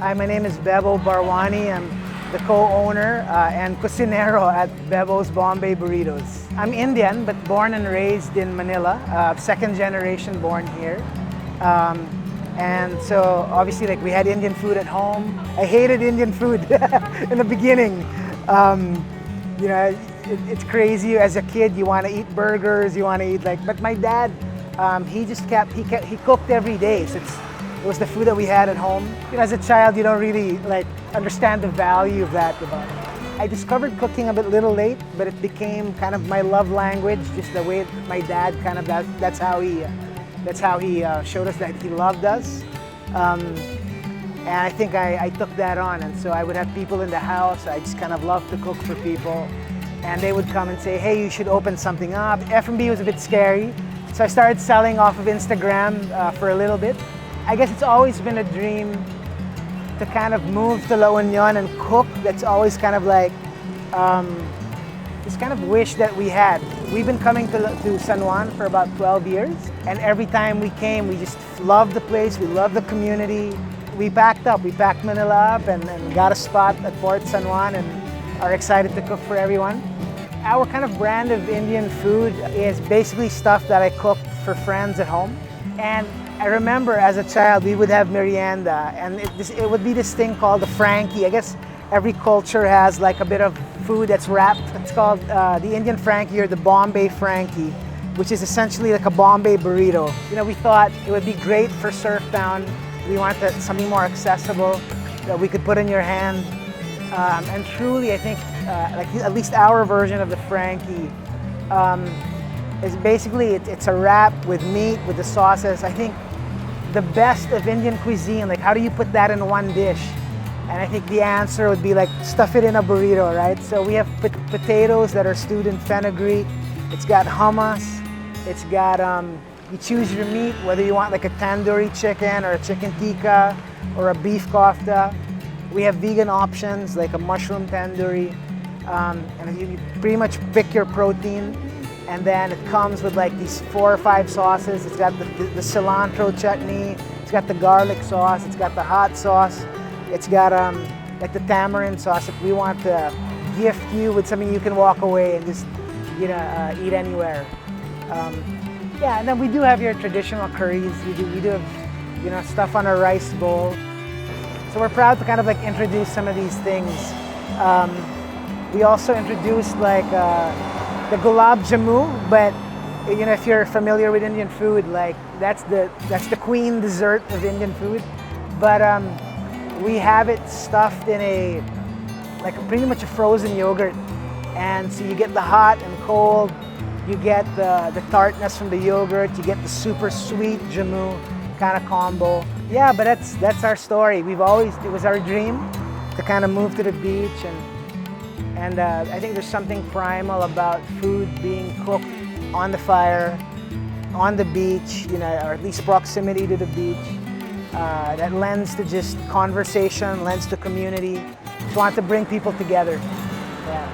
My name is Bebo Bharwani. I'm the co-owner and cocinero at Bebo's Bombay Burritos. I'm Indian, but born and raised in Manila, second generation born here. And so obviously we had Indian food at home. I hated Indian food in the beginning. It's crazy. As a kid, you want to eat burgers, you want to eat but my dad, he cooked every day. So it was the food that we had at home. As a child, you don't really understand the value of that. I discovered cooking a little late, but it became kind of my love language. Just the way my dad that's how he showed us that he loved us. And I think I took that on. And so I would have people in the house. I just kind of loved to cook for people. And they would come and say, hey, you should open something up. F&B was a bit scary. So I started selling off of Instagram for a little bit. I guess it's always been a dream to kind of move to La Union and cook. That's always kind of this kind of wish that we had. We've been coming to San Juan for about 12 years. And every time we came, we just loved the place. We loved the community. We packed Manila up and got a spot at Port San Juan and are excited to cook for everyone. Our kind of brand of Indian food is basically stuff that I cooked for friends at home. And I remember as a child, we would have merienda, and it would be this thing called the Frankie. I guess every culture has a bit of food that's wrapped. It's called the Indian Frankie or the Bombay Frankie, which is essentially like a Bombay burrito. We thought it would be great for Surf Town. We wanted something more accessible that we could put in your hand. And truly, I think, at least our version of the Frankie is basically, it's a wrap with meat, with the sauces. I think the best of Indian cuisine, how do you put that in one dish? And I think the answer would be stuff it in a burrito, right? So we have potatoes that are stewed in fenugreek. It's got hummus. It's got, you choose your meat, whether you want a tandoori chicken or a chicken tikka or a beef kofta. We have vegan options like a mushroom tandoori. And you pretty much pick your protein. And then it comes with these 4 or 5 sauces. It's got the cilantro chutney. It's got the garlic sauce. It's got the hot sauce. It's got the tamarind sauce. If we want to gift you with something you can walk away and just eat anywhere. Yeah, and then we do have your traditional curries. We do have stuff on a rice bowl. So we're proud to kind of introduce some of these things. We also introduced the gulab jamu, but if you're familiar with Indian food, that's the queen dessert of Indian food. But we have it stuffed in pretty much a frozen yogurt, and so you get the hot and cold, you get the tartness from the yogurt, you get the super sweet jamu kind of combo. Yeah, but that's our story. It was our dream to kind of move to the beach, and I think there's something primal about food being cooked on the fire, on the beach, or at least proximity to the beach. That lends to just conversation, lends to community. Just want to bring people together. Yeah.